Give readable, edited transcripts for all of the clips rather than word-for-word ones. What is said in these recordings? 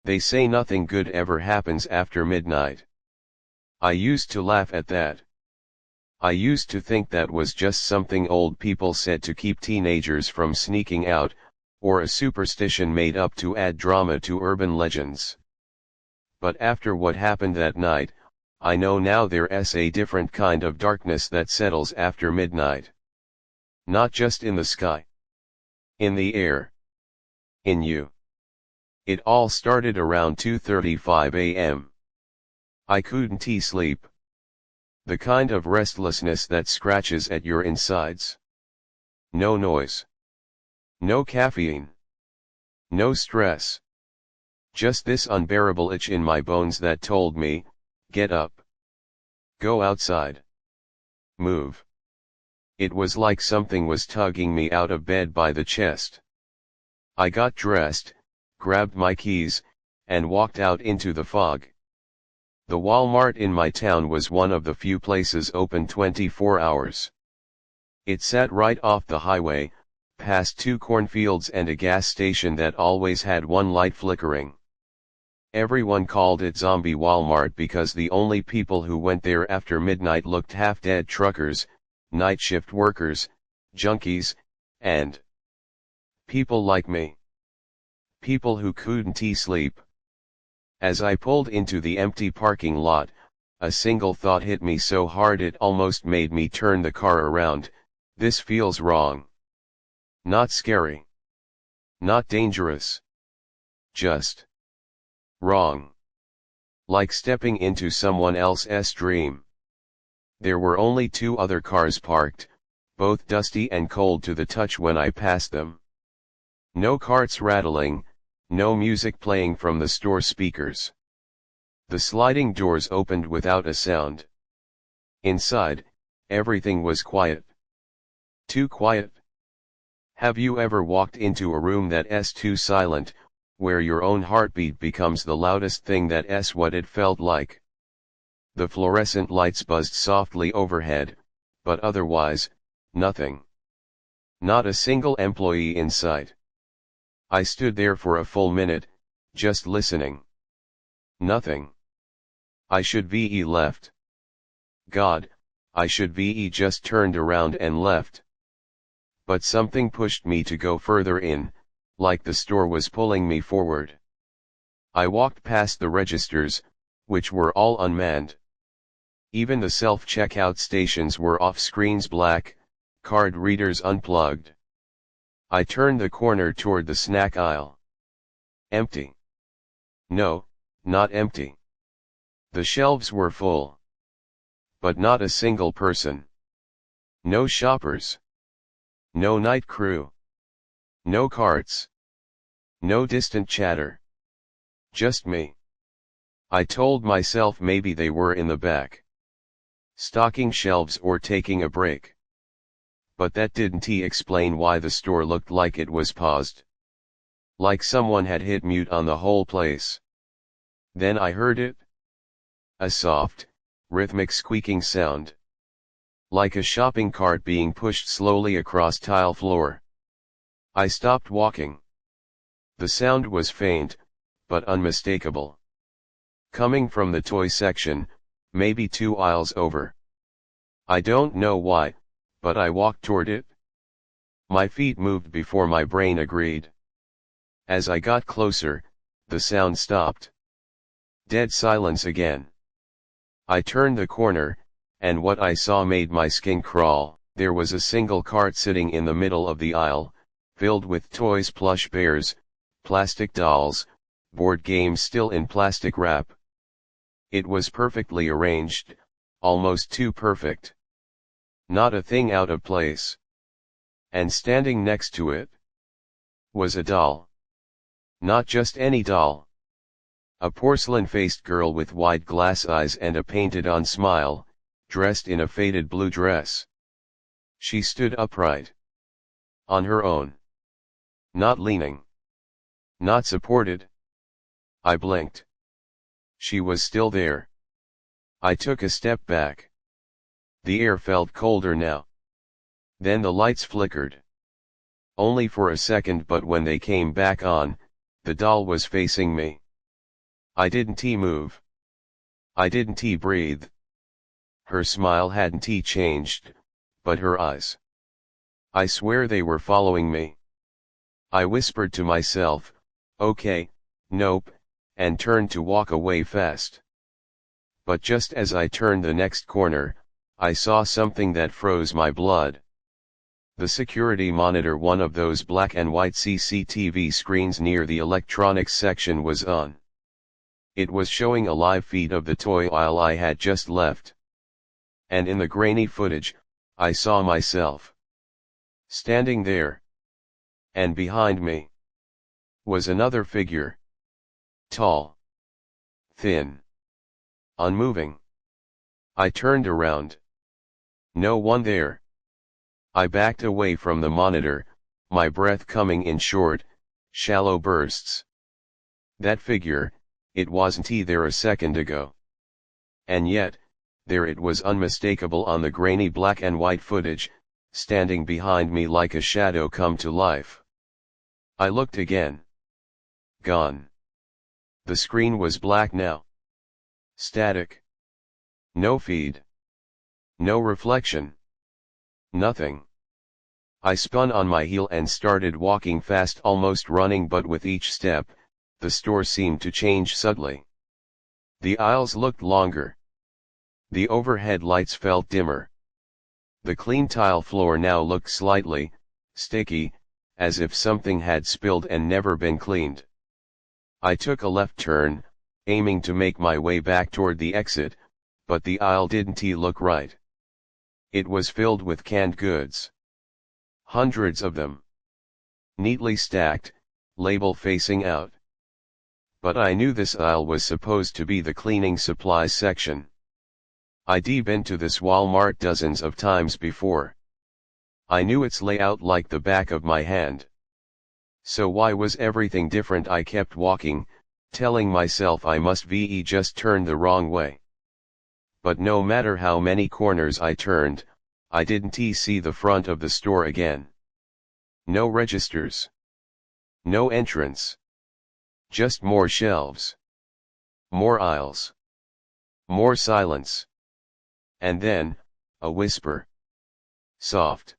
They say nothing good ever happens after midnight. I used to laugh at that. I used to think that was just something old people said to keep teenagers from sneaking out, or a superstition made up to add drama to urban legends. But after what happened that night, I know now there's a different kind of darkness that settles after midnight. Not just in the sky. In the air. In you. It all started around 2:35 a.m. I couldn't sleep. The kind of restlessness that scratches at your insides. No noise. No caffeine. No stress. Just this unbearable itch in my bones that told me, get up. Go outside. Move. It was like something was tugging me out of bed by the chest. I got dressed, grabbed my keys, and walked out into the fog. The Walmart in my town was one of the few places open 24 hours. It sat right off the highway, past 2 cornfields and a gas station that always had one light flickering. Everyone called it Zombie Walmart because the only people who went there after midnight looked half-dead truckers, night shift workers, junkies, and people like me. People who couldn't sleep. As I pulled into the empty parking lot, a single thought hit me so hard it almost made me turn the car around. This feels wrong. Not scary. Not dangerous. Just wrong. Like stepping into someone else's dream. There were only 2 other cars parked, both dusty and cold to the touch when I passed them. No carts rattling, no music playing from the store speakers. The sliding doors opened without a sound. Inside, everything was quiet. Too quiet. Have you ever walked into a room that's too silent, where your own heartbeat becomes the loudest thing? That's what it felt like. The fluorescent lights buzzed softly overhead, but otherwise, nothing. Not a single employee in sight. I stood there for a full minute, just listening. Nothing. I should VE left. God, I should VE just turned around and left. But something pushed me to go further in, like the store was pulling me forward. I walked past the registers, which were all unmanned. Even the self-checkout stations were off, screens black, card readers unplugged. I turned the corner toward the snack aisle. Empty. No, not empty. The shelves were full. But not a single person. No shoppers. No night crew. No carts. No distant chatter. Just me. I told myself maybe they were in the back, stocking shelves or taking a break. But that didn't explain why the store looked like it was paused. Like someone had hit mute on the whole place. Then I heard it. A soft, rhythmic squeaking sound. Like a shopping cart being pushed slowly across tile floor. I stopped walking. The sound was faint, but unmistakable. Coming from the toy section, maybe 2 aisles over. I don't know why, but I walked toward it. My feet moved before my brain agreed. As I got closer, the sound stopped. Dead silence again. I turned the corner, and what I saw made my skin crawl. There was a single cart sitting in the middle of the aisle, filled with toys, plush bears, plastic dolls, board games still in plastic wrap. It was perfectly arranged, almost too perfect. Not a thing out of place. And standing next to it was a doll. Not just any doll. A porcelain-faced girl with wide glass eyes and a painted-on smile, dressed in a faded blue dress. She stood upright. On her own. Not leaning. Not supported. I blinked. She was still there. I took a step back. The air felt colder now. Then the lights flickered. Only for a second, but when they came back on, the doll was facing me. I didn't move. I didn't breathe. Her smile hadn't changed, but her eyes. I swear they were following me. I whispered to myself, okay, nope, and turned to walk away fast. But just as I turned the next corner, I saw something that froze my blood. The security monitor, one of those black and white CCTV screens near the electronics section, was on. It was showing a live feed of the toy aisle I had just left. And in the grainy footage, I saw myself standing there. And behind me was another figure. Tall. Thin. Unmoving. I turned around. No one there. I backed away from the monitor, my breath coming in short, shallow bursts. That figure, it wasn't there a second ago. And yet, there it was, unmistakable on the grainy black and white footage, standing behind me like a shadow come to life. I looked again. Gone. The screen was black now. Static. No feed. No reflection. Nothing. I spun on my heel and started walking fast, almost running, but with each step, the store seemed to change subtly. The aisles looked longer. The overhead lights felt dimmer. The clean tile floor now looked slightly sticky, as if something had spilled and never been cleaned. I took a left turn, aiming to make my way back toward the exit, but the aisle didn't look right. It was filled with canned goods. Hundreds of them. Neatly stacked, label facing out. But I knew this aisle was supposed to be the cleaning supplies section. I'd been to this Walmart dozens of times before. I knew its layout like the back of my hand. So why was everything different? I kept walking, telling myself I must just turn the wrong way. But no matter how many corners I turned, I didn't see the front of the store again. No registers. No entrance. Just more shelves. More aisles. More silence. And then, a whisper. Soft.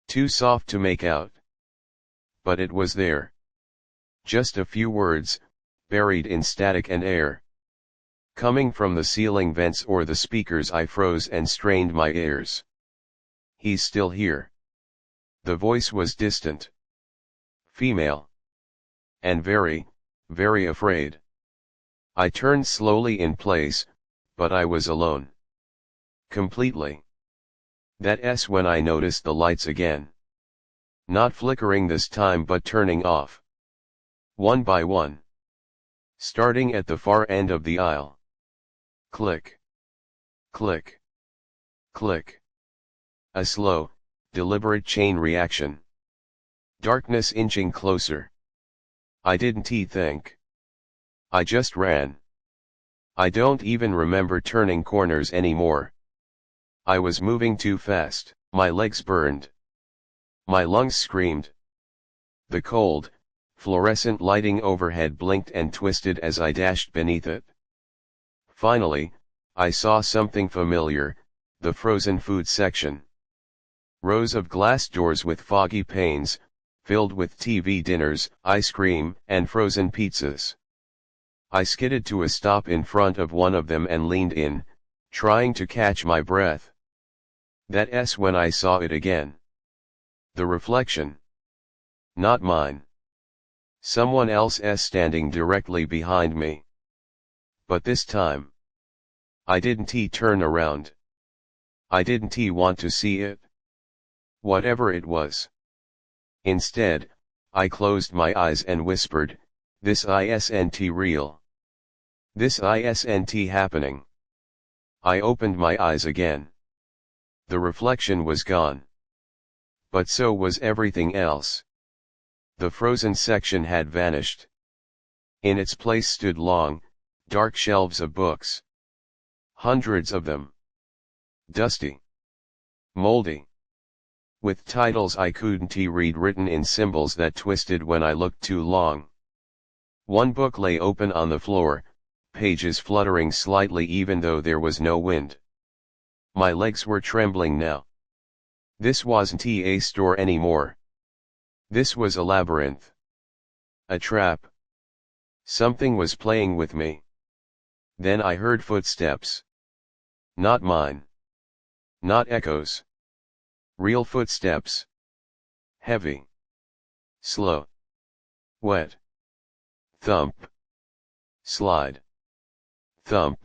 Too soft to make out. But it was there. Just a few words, buried in static and air. Coming from the ceiling vents or the speakers. I froze and strained my ears. He's still here. The voice was distant. Female. And very, very afraid. I turned slowly in place, but I was alone. Completely. That's when I noticed the lights again. Not flickering this time, but turning off. One by one. Starting at the far end of the aisle. Click. Click. Click. A slow, deliberate chain reaction. Darkness inching closer. I didn't think. I just ran. I don't even remember turning corners anymore. I was moving too fast. My legs burned. My lungs screamed. The cold, fluorescent lighting overhead blinked and twisted as I dashed beneath it. Finally, I saw something familiar, the frozen food section. Rows of glass doors with foggy panes, filled with TV dinners, ice cream, and frozen pizzas. I skidded to a stop in front of one of them and leaned in, trying to catch my breath. That's when I saw it again. The reflection. Not mine. Someone else's standing directly behind me. But this time, I didn't turn around. I didn't want to see it. Whatever it was. Instead, I closed my eyes and whispered, "This isn't real. This isn't happening." I opened my eyes again. The reflection was gone. But so was everything else. The frozen section had vanished. In its place stood long, dark shelves of books. Hundreds of them. Dusty. Moldy. With titles I couldn't read written in symbols that twisted when I looked too long. One book lay open on the floor, pages fluttering slightly even though there was no wind. My legs were trembling now. This wasn't a store anymore. This was a labyrinth. A trap. Something was playing with me. Then I heard footsteps. Not mine. Not echoes. Real footsteps. Heavy. Slow. Wet. Thump. Slide. Thump.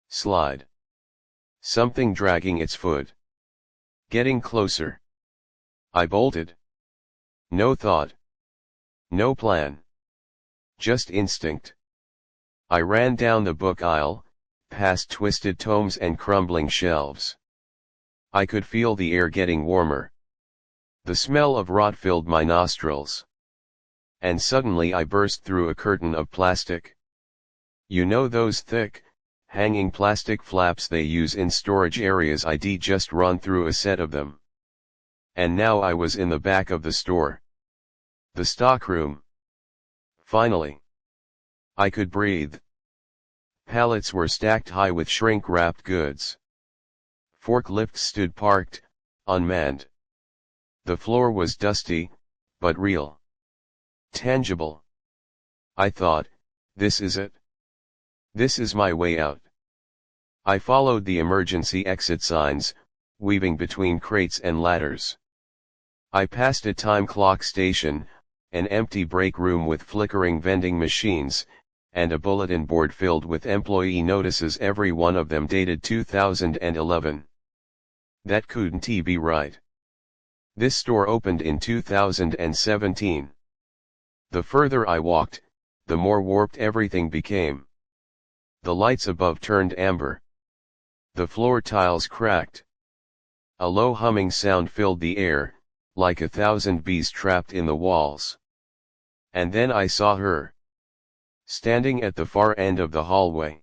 Slide. Something dragging its foot. Getting closer. I bolted. No thought. No plan. Just instinct. I ran down the book aisle, past twisted tomes and crumbling shelves. I could feel the air getting warmer. The smell of rot filled my nostrils. And suddenly I burst through a curtain of plastic. You know those thick, hanging plastic flaps they use in storage areas? I'd just run through a set of them. And now I was in the back of the store. The stockroom. Finally. I could breathe. Pallets were stacked high with shrink-wrapped goods. Forklifts stood parked, unmanned. The floor was dusty, but real. Tangible. I thought, this is it. This is my way out. I followed the emergency exit signs, weaving between crates and ladders. I passed a time clock station, an empty break room with flickering vending machines, and a bulletin board filled with employee notices, every one of them dated 2011. That couldn't be right. This store opened in 2017. The further I walked, the more warped everything became. The lights above turned amber. The floor tiles cracked. A low humming sound filled the air, like 1,000 bees trapped in the walls. And then I saw her. Standing at the far end of the hallway.